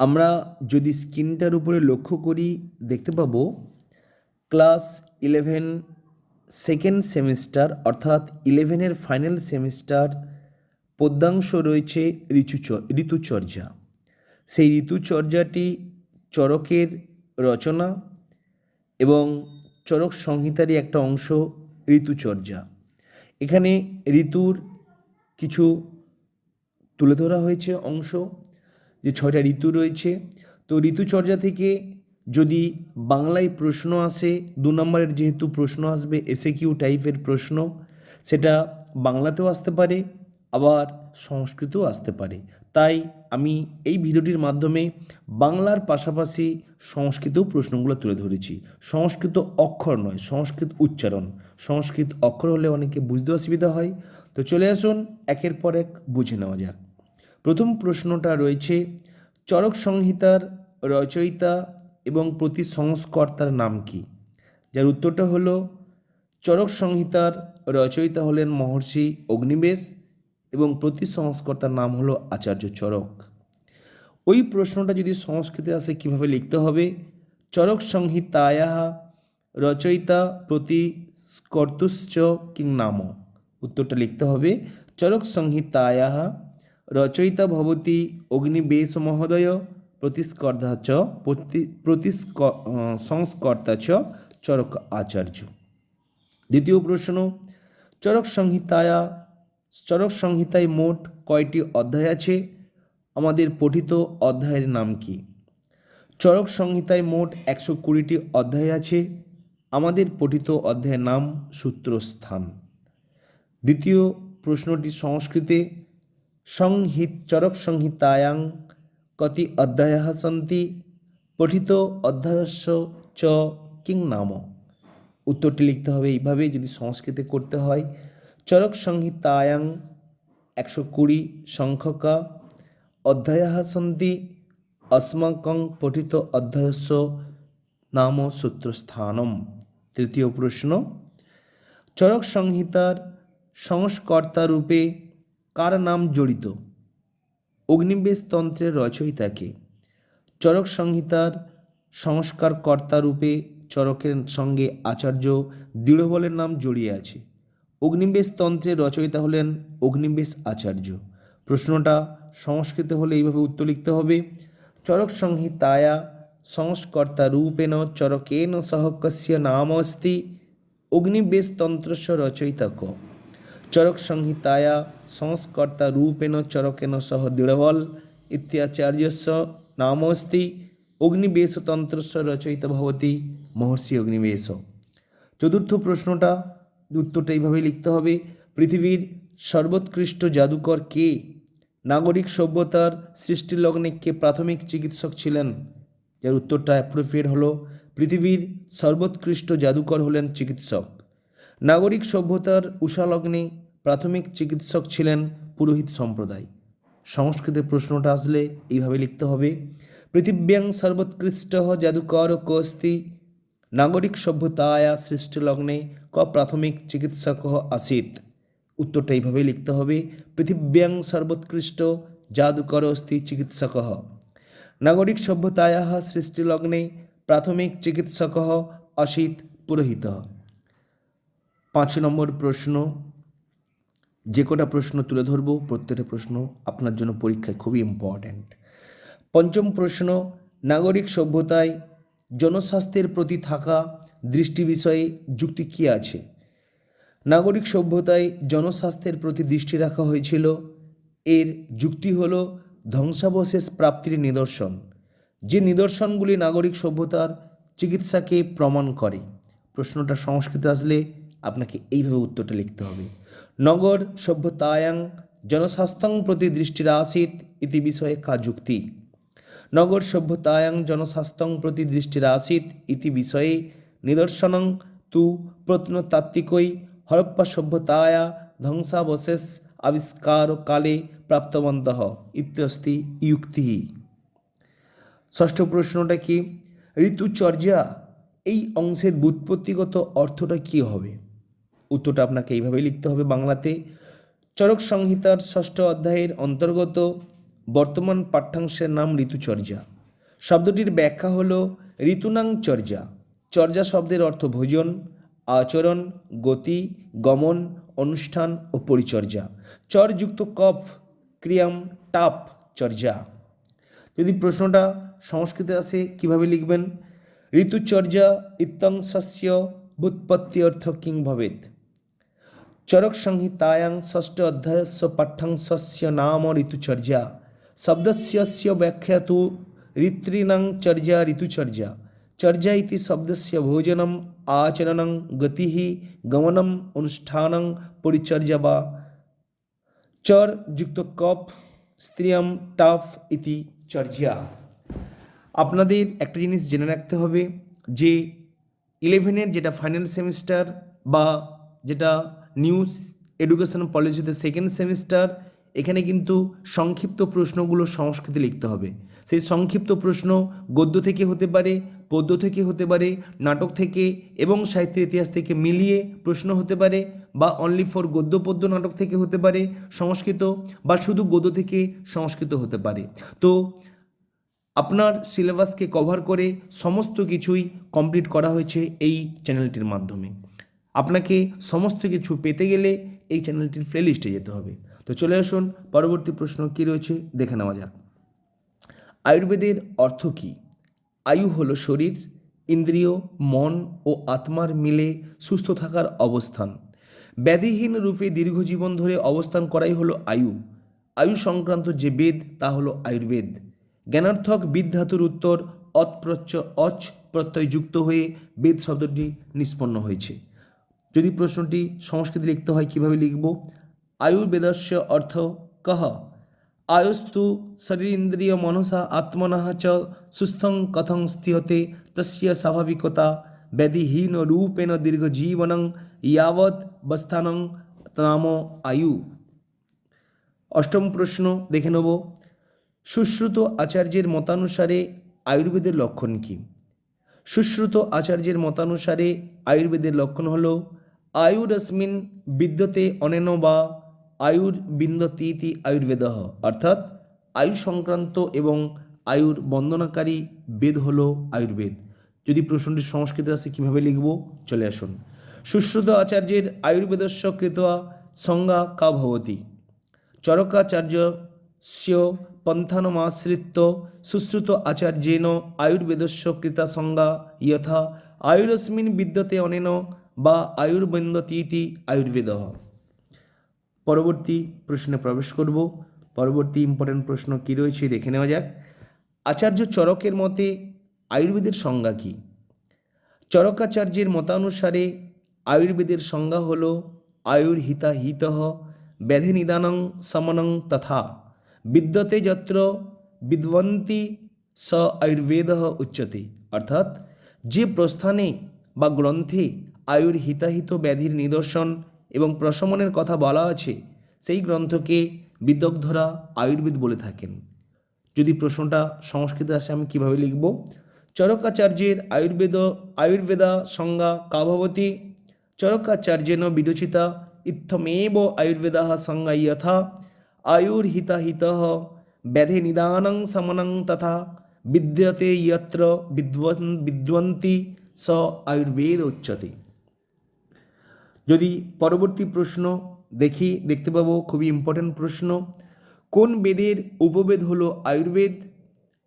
আমরা যদি স্ক্রিনটার উপরে লক্ষ্য করি দেখতে পাবো ক্লাস 11 সেকেন্ড সেমিস্টার অর্থাৎ 11-এর ফাইনাল সেমিস্টার পদ্যাংশ রয়েছে ঋতুচর্যা। সেই ঋতুচর্যাটি চরকের রচনা এবং চরক সংহিতারই একটা অংশ ঋতুচর্যা। এখানে ঋতুর কিছু তুলে ধরা হয়েছে অংশ, যে 6টা ঋতু রয়েছে। তো ঋতুচর্যা থেকে যদি বাংলায় প্রশ্ন আসে, 2 নম্বরের যেহেতু প্রশ্ন আসবে এসএকিউ টাইপের প্রশ্ন, সেটা বাংলাতেও আসতে পারে আবার সংস্কৃতও আসতে পারে। তাই আমি এই ভিডিওটির মাধ্যমে বাংলার পাশাপাশি সংস্কৃতেও প্রশ্নগুলো তুলে ধরেছি। সংস্কৃত অক্ষর নয়, সংস্কৃত উচ্চারণ। সংস্কৃত অক্ষর হলে অনেকে বুঝতে অসুবিধা হয়। তো চলে আসুন একের পর এক বুঝে নেওয়া যাক। প্রথম প্রশ্নটা রয়েছে চরক সংহিতার রচয়িতা এবং প্রতি সংস্কর্তার নাম কি? যার উত্তরটা হলো চরক সংহিতার রচয়িতা হলেন মহর্ষি অগ্নিবেশ এবং প্রতি সংস্কর্তার নাম হলো আচার্য চরক। ওই প্রশ্নটা যদি সংস্কৃতে আসে কিভাবে লিখতে হবে? চরক সংহিতায়াহ রচয়িতা প্রতি কর্তুশ্চ কিং নাম। উত্তরটা লিখতে হবে চরক সংহিতায়াহ রচয়িতা ভবতি অগ্নিবেশ মহোদয় প্রতিস্কর্ধা চ সংস্কর্তা চ চরক আচার্য। দ্বিতীয় প্রশ্ন চরক সংহিতায় মোট কয়টি অধ্যায় আছে? আমাদের পঠিত অধ্যায়ের নাম কি? চরক সংহিতায় মোট 120টি অধ্যায় আছে। আমাদের পঠিত অধ্যায়ের নাম সূত্রস্থান। দ্বিতীয় প্রশ্নটি সংস্কৃতে চরক সংহিতায়াং কতি অধ্যায়াः সন্তি পঠিত অধ্যায়স্য চ কিং নাম। উত্তরটি লিখতে হবে এইভাবে যদি সংস্কৃতে করতে হয় চরক সংহিতায়াং 120 সংখ্যকা অধ্যায়াः সন্তি अस्माकं পঠিত অধ্যায়স্য নাম সূত্রস্থানম। তৃতীয় প্রশ্ন চরক সংহিতার সংস্কর্তা রূপে কার নাম জড়িত? অগ্নিবেশ তন্ত্রের রচয়িতাকে। চরক সংহিতার সংস্কারকর্তা রূপে চরকের সঙ্গে আচার্য দৃঢ়বলের নাম জড়িয়ে আছে। অগ্নিবেশ তন্ত্রের রচয়িতা হলেন অগ্নিবেশ আচার্য। প্রশ্নটা সংস্কৃতে হলে এইভাবে উত্তর লিখতে হবে চরক সংহিতায়া সংস্কর্তা রূপেণ চরকেন সহ কস্য নাম अस्ति অগ্নিবেশ তন্ত্রস্য রচয়িতা ক। চরক সংহিতায়া সংস্কর্তা রূপেণ চরকেন সহ দৃঢ়বল ইত্যাচার্যস্য নাম अस्ति অগ্নিবেশ তন্ত্রস্য রচয়িতা ভবতি মহর্ষি অগ্নিবেশ। চতুর্থ প্রশ্নটা উত্তরটা এইভাবে লিখতে হবে পৃথিবীর সর্বোৎকৃষ্ট জাদুকর কে? নাগরিক সভ্যতার সৃষ্টিলগ্নে কে প্রাথমিক চিকিৎসক ছিলেন? যার উত্তরটা অ্যাপ্রোপ্রিয়েট হলো পৃথিবীর সর্বোৎকৃষ্ট জাদুকর হলেন চিকিৎসক। নাগরিক সভ্যতার উষালগ্নে প্রাথমিক চিকিৎসক ছিলেন পুরোহিত সম্প্রদায়। সংস্কৃতের প্রশ্নটা আসলে এইভাবে লিখতে হবে পৃথিব্যাং সর্বোৎকৃষ্ট জাদুকর কোস্তি নাগরিক সভ্যতায়া সৃষ্টিলগ্নে ক প্রাথমিক চিকিৎসক আসিত। উত্তরটা এইভাবে লিখতে হবে পৃথিব্যাং সর্বোৎকৃষ্ট জাদুকর অস্তি চিকিৎসক নাগরিক সভ্যতায়া সৃষ্টিলগ্নে প্রাথমিক চিকিৎসক আসিত পুরোহিত। 5 নম্বর প্রশ্ন, যে কটা প্রশ্ন তুলে ধরব প্রত্যেকটা প্রশ্ন আপনার জন্য পরীক্ষায় খুবই ইম্পর্ট্যান্ট। পঞ্চম প্রশ্ন নাগরিক সভ্যতায় জনস্বাস্থ্যের প্রতি থাকা দৃষ্টি বিষয়ে যুক্তি কী আছে? নাগরিক সভ্যতায় জনস্বাস্থ্যের প্রতি দৃষ্টি রাখা হয়েছিল, এর যুক্তি হল ধ্বংসাবশেষ প্রাপ্তির নিদর্শন। যে নিদর্শনগুলি নাগরিক সভ্যতার চিকিৎসাকে প্রমাণ করে। প্রশ্নটা সংস্কৃত আসলে আপনাকে এইভাবে উত্তরটা লিখতে হবে নগর সভ্যতায়াং জনস্বাস্থ্যং প্রতি দৃষ্টিরাসিত ইতি বিষয়ে কা যুক্তি। নগর সভ্যতায়াং জনস্বাস্থ্যং প্রতি দৃষ্টিরাসিত ইতি বিষয়ে নিদর্শনং তু প্রত্নতাত্ত্বিকই হরপ্পা সভ্যতায়া ধ্বংসাবশেষ আবিষ্কার কালে প্রাপ্তবন্তঃ ইত্যস্তি যুক্তি। ষষ্ঠ প্রশ্নটা কি ঋতুচর্যা এই অংশের ব্যুৎপত্তিগত অর্থটা কি হবে? উত্তরটা আপনাকে এইভাবে লিখতে হবে বাংলাতে চরক সংহিতার 6ষ্ঠ অধ্যায়ের অন্তর্গত বর্তমান পাঠ্যাংশের নাম ঋতুচর্যা। শব্দটির ব্যাখ্যা হল ঋতুনাং চর্যা। চর্যা শব্দের অর্থ ভোজন, আচরণ, গতি, গমন, অনুষ্ঠান ও পরিচর্যা। চরযুক্ত কফ ক্রিয়াম টাপ চর্যা। যদি প্রশ্নটা সংস্কৃতে আসে কিভাবে লিখবেন? ঋতুচর্যা ইত্যং শস্য ব্যুৎপত্তি অর্থ কিং ভবেৎ। চরক সংহিতায়াং ষষ্ঠ অধ্যায়স্য পাঠ্যাংশস্য নাম ঋতুচর্যা। শব্দস্য ব্যাখ্যা তু ঋতॄণাং চর্যা ঋতুচর্যা। চর্যা ইতি শব্দস্য ভোজনম, আচরণং, গতিঃ, গমনম, অনুষ্ঠানং, পরিচর্যা বা চর যুক্ত কপ স্ত্রিয়ম টাফ ইতি চর্যা। আপনাদের একটা জিনিস জেনে রাখতে হবে যে 11-এর যেটা ফাইনাল সেমিস্টার বা যেটা নিউজ এডুকেশন পলিসিতে সেকেন্ড সেমিস্টার, এখানে কিন্তু সংক্ষিপ্ত প্রশ্নগুলো সংস্কৃতে লিখতে হবে। সেই সংক্ষিপ্ত প্রশ্ন গদ্য থেকে হতে পারে, পদ্য থেকে হতে পারে, নাটক থেকে এবং সাহিত্যের ইতিহাস থেকে মিলিয়ে প্রশ্ন হতে পারে, বা অনলি ফর গদ্য পদ্য নাটক থেকে হতে পারে সংস্কৃত, বা শুধু গদ্য থেকে সংস্কৃত হতে পারে। তো আপনার সিলেবাসকে কভার করে সমস্ত কিছুই কমপ্লিট করা হয়েছে এই চ্যানেলটির মাধ্যমে। আপনাকে সমস্ত কিছু পেতে গেলে এই চ্যানেলটির প্লেলিস্টে যেতে হবে। তো চলে আসুন, পরবর্তী প্রশ্ন কী রয়েছে দেখে নেওয়া যাক। আয়ুর্বেদের অর্থ কী? আয়ু হলো শরীর, ইন্দ্রিয়, মন ও আত্মার মিলে সুস্থ থাকার অবস্থান। ব্যাধিহীন রূপে দীর্ঘজীবন ধরে অবস্থান করাই হলো আয়ু। আয়ু সংক্রান্ত যে বেদ তা হলো আয়ুর্বেদ। জ্ঞানার্থক বিদ ধাতুর উত্তর অচ প্রত্যয় যুক্ত হয়ে বেদ শব্দটি নিষ্পন্ন হয়েছে। যদি প্রশ্নটি সংস্কৃতে লিখতে হয় কিভাবে লিখব? আয়ুর্বেদস্য অর্থ কহ? আয়স্তু শরীরেন্দ্রিয় মনসা আত্মনঃ চ সুস্থং কথং স্থিয়তে তস্য স্বাভাবিকতা ব্যাধিহীন রূপেণ দীর্ঘজীবনং ইয়াবৎ বস্থানং নাম আয়ু। অষ্টম প্রশ্ন দেখে নেব। সুশ্রুত আচার্যের মতানুসারে আয়ুর্বেদের লক্ষণ কী? সুশ্রুত আচার্যের মতানুসারে আয়ুর্বেদের লক্ষণ হল আয়ুরস্মিন বিদ্যতে অনেন বা আয়ুর বিন্দতীতি আয়ুর্বেদঃ, অর্থাৎ আয়ু সংক্রান্ত এবং আয়ুর বন্দনাকারী বেদ হল আয়ুর্বেদ। যদি প্রশ্নটি সংস্কৃতে আসে কীভাবে লিখব? চলে আসুন। সুশ্রুত আচার্যের আয়ুর্বেদস্য কৃত্বা সংজ্ঞা কা ভবতি? চরকাচার্যস্য পন্থানমাশ্রিত্য সুশ্রুত আচার্যেন আয়ুর্বেদস্য কৃতা সংজ্ঞা যথা আয়ুরস্মিন বিদ্যতে অনেন বা আয়ুর্বিন্দতীতি আয়ুর্বেদঃ। পরবর্তী প্রশ্নে প্রবেশ করব। পরবর্তী ইম্পর্টেন্ট প্রশ্ন কী রয়েছে দেখে নেওয়া যাক। আচার্য চরকের মতে আয়ুর্বেদের সংজ্ঞা কী? চরকাচার্যের মতানুসারে আয়ুর্বেদের সংজ্ঞা হল আয়ুর্হিতা হিতঃ ব্যাধি নিদানং শমনং তথা বিদ্যতে যত্র বিদ্বন্তি স আয়ুর্বেদঃ উচ্যতে, অর্থাৎ যে প্রস্থানে বা গ্রন্থে আয়ুর হিতাহিত ব্যাধির নিদর্শন এবং প্রশমনের কথা বলা আছে সেই গ্রন্থকে বিদগ্ধরা আয়ুর্বেদ বলে থাকেন। যদি প্রশ্নটা সংস্কৃতে আসে আমি কিভাবে লিখব? চরকাচার্যের আয়ুর্বেদা সংজ্ঞা কা ভবতি? চরকাচার্যেন বিরচিতা ইত্থমেব আয়ুর্বেদः সংজ্ঞা যথা আয়ুর্হিতাহিতঃ ব্যাধি নিদানং শমনং তথা বিদ্যতে যত্র বিদ্বন্তি স আয়ুর্বেদ উচ্যতে। যদি পরবর্তী প্রশ্ন দেখতে পাবো খুবই ইম্পর্টেন্ট প্রশ্ন। কোন বেদের উপবেদ হলো আয়ুর্বেদ?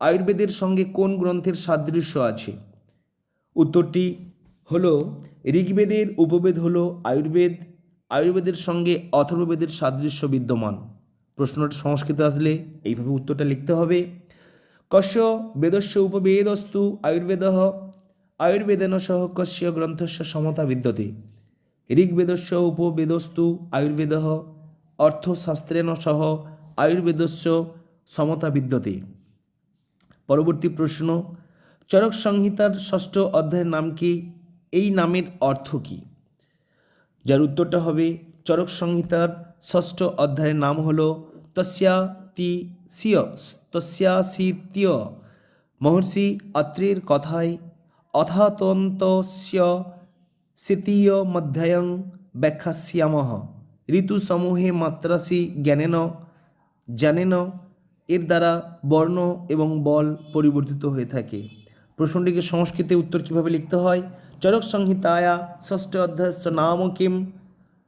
আয়ুর্বেদের সঙ্গে কোন গ্রন্থের সাদৃশ্য আছে? উত্তরটি হলো ঋগ্বেদের উপবেদ হলো আয়ুর্বেদ। আয়ুর্বেদের সঙ্গে অথর্ববেদের সাদৃশ্য বিদ্যমান। প্রশ্নটা সংস্কৃতে আসলে এইভাবে উত্তরটা লিখতে হবে। কস্য বেদস্য উপবেদস্তু আয়ুর্বেদঃ আয়ুর্বেদেন সহ কস্য গ্রন্থস্য সমতা বিদ্যতে? ঋগ্বেদস্য উপবেদস্তু আয়ুর্বেদঃ অর্থশাস্ত্রেণ সহ আয়ুর্বেদস্য সমতা বিদ্যতে। পরবর্তী প্রশ্ন। চরক সংহিতার ষষ্ঠ অধ্যায়ের নাম কি? এই নামের অর্থ কী? যার উত্তরটা হবে চরক সংহিতার ষষ্ঠ অধ্যায়ের নাম হল তস্যাসিতীয় মহর্ষি অত্রির কথায় অথাতন্তস্য স্বিতীয় মধ্যায়ং ব্যাখ্যাস্যামঃ ঋতুসমূহে মাত্রাসি জ্ঞানেন এর দ্বারা বর্ণ এবং বল পরিবর্তিত হয়ে থাকে। প্রশ্নটিকে সংস্কৃতে উত্তর কিভাবে লিখতে হয়? চরক সংহিতায়া ষষ্ঠ অধ্যায়স্য নাম কিম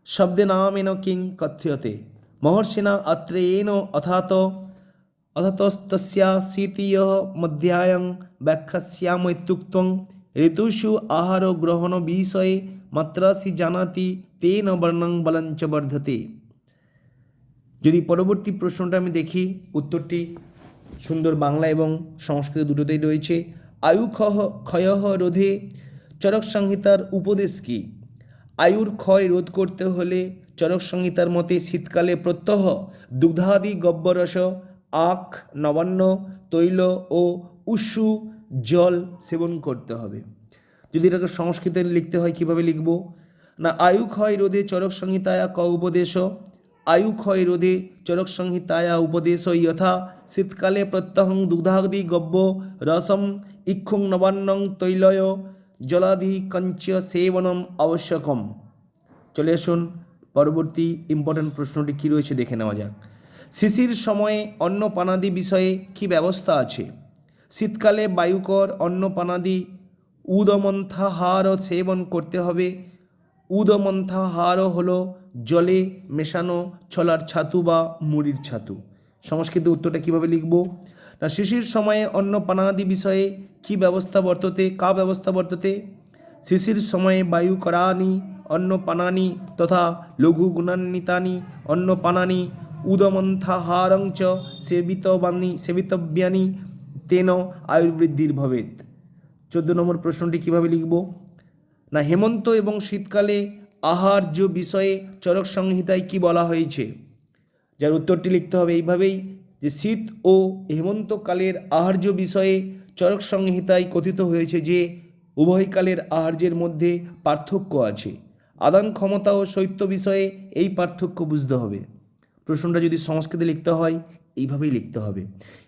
শব্দে নামেন কিং কথ্যতে মহর্ষিণা অত্রেয়েণ অথাতস্তস্যা শীতীয় মধ্যায়ং ব্যাখ্যাস্যামিত্যুক্তং ঋতুষু আহার গ্রহণ বিষয়ে মাত্রাসি জানাতি তেন বর্ণং বলঞ্চ বর্ধতে। যদি পরবর্তী প্রশ্নটা আমি দেখি, উত্তরটি সুন্দর বাংলা এবং সংস্কৃত দুটোতেই রয়েছে। আয়ু ক্ষয় রোধে চরক সংহিতার উপদেশ কি? আয়ুর ক্ষয় রোধ করতে হলে চরক সংহিতার মতে শীতকালে প্রত্যহ দুগ্ধাদি গব্যরস, আখ, নবান্ন, তৈল ও উষ্ণ জল সেবন করতে হবে। যদি এটাকে সংস্কৃতে লিখতে হয় কিভাবে লিখব না, আয়ু ক্ষয় রোধে চরক সংহিতায়া ক উপদেশ। আয়ু ক্ষয় রোধে চরক সংহিতায়া উপদেশ যথা শীতকালে প্রত্যহং দুগ্ধাদি গব্য রসম ইক্ষুং নবান্নং তৈলয় জলাধি কঞ্চ সেবনম আবশ্যকম। চলে আসুন পরবর্তী ইম্পর্টেন্ট প্রশ্নটি কী রয়েছে দেখে নেওয়া যাক। শিশির সময়ে অন্নপানাদি বিষয়ে কী ব্যবস্থা আছে? শীতকালে বায়ুকর অন্নপানাদি উদমন্থাহার সেবন করতে হবে। উদমন্থাহার হলো জলে মেশানো ছোলার ছাতু বা মুড়ির ছাতু। সংস্কৃত উত্তরটা কিভাবে লিখব না, শিশির সময়ে অন্নপানাদি বিষয়ে কি ব্যবস্থা বর্ততে, কা ব্যবস্থা বর্ততে? শিশির সময়ে বায়ুকরানি অন্নপানানি তথা লঘু গুণান্বিতানি অন্নপানানি উদমন্থাহারং চ সেবিতব্যানি তেন আয়ুর্বৃদ্ধির ভবেত। 14 নম্বর প্রশ্নটি কিভাবে লিখব না, হেমন্ত এবং শীতকালে আহার্য বিষয়ে চরক সংহিতায় কি বলা হয়েছে? যার উত্তরটি লিখতে হবে এইভাবেই যে শীত ও হেমন্তকালের আহার্য বিষয়ে চরক সংহিতায় কথিত হয়েছে যে উভয়কালের আহার্যের মধ্যে পার্থক্য আছে। আদান ক্ষমতা ও শৈত্য বিষয়ে এই পার্থক্য বুঝতে হবে। প্রশ্নটা যদি সংস্কৃতে লিখতে হয় এইভাবেই লিখতে হবে।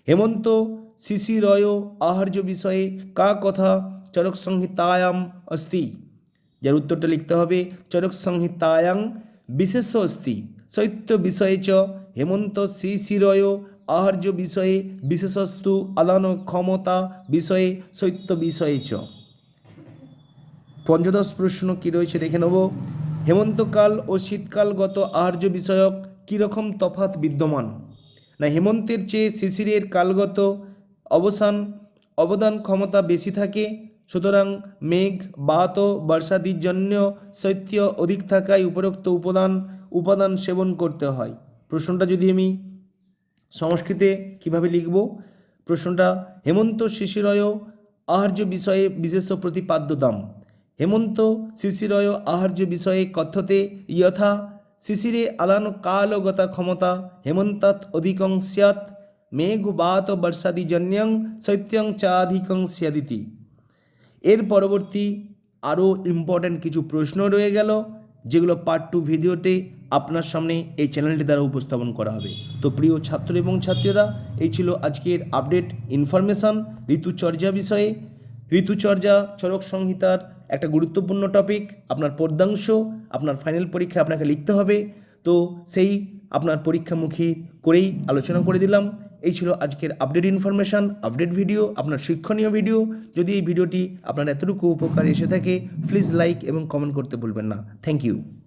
হেমন্ত শিশিরয় আহার্য বিষয়ে কা কথা চরক সংহিতায়াম অস্তি? যার উত্তরটা লিখতে হবে চরক সংহিতায়াং বিশেষ অস্তি শৈত্য বিষয়ে চ হেমন্ত শিশিরয় আহার্য বিষয়ে বিশেষস্তু আদান ক্ষমতা বিষয়ে শৈত্য বিষয়ে চ। 15 প্রশ্ন কি রয়েছে দেখে নেব। হেমন্তকাল ও শীতকালগত আহার্য বিষয়ক কীরকম তফাৎ বিদ্যমান? না, হেমন্তের চেয়ে শিশিরের কালগত অবদান ক্ষমতা বেশি থাকে, সুতরাং মেঘ বাত বর্ষাদির জন্য শৈত্য অধিক থাকায় উপরোক্ত উপাদান সেবন করতে হয়। প্রশ্নটা যদি আমি সংস্কৃতে কিভাবে লিখব? প্রশ্নটা হেমন্ত শিশিরয় আহার্য বিষয়ে বিশেষ প্রতিপাদ্যতাম। হেমন্ত শিশিরয় আহার্য বিষয়ে কথ্যতে যথা শিশিরে আদান কালগতা ক্ষমতা হেমন্তাৎ অধিকং স্যাৎ মেঘ বাত বর্ষাদিজন্যং শৈত্যং চাধিকং স্যাদিতি। এর পরবর্তী আরও ইম্পর্ট্যান্ট কিছু প্রশ্ন রয়ে গেল, যেগুলো পার্ট 2 ভিডিওতে আপনার সামনে এই চ্যানেলটি দ্বারা উপস্থাপন করা হবে। তো প্রিয় ছাত্র এবং ছাত্রীরা, এই ছিল আজকের আপডেট ইনফরমেশান ঋতুচর্যা বিষয়ে। ঋতুচর্যা চরক সংহিতার একটা গুরুত্বপূর্ণ টপিক। আপনার পদ্যাংশ আপনার ফাইনাল পরীক্ষায় আপনাকে লিখতে হবে, তো সেই আপনার পরীক্ষামুখী করেই আলোচনা করে দিলাম। এই ছিল আজকের আপডেট ইনফরমেশান, আপডেট ভিডিও, আপনার শিক্ষণীয় ভিডিও। যদি এই ভিডিওটি আপনার এতটুকু উপকারে এসে থাকে, প্লিজ লাইক এবং কমেন্ট করতে ভুলবেন না। Thank you.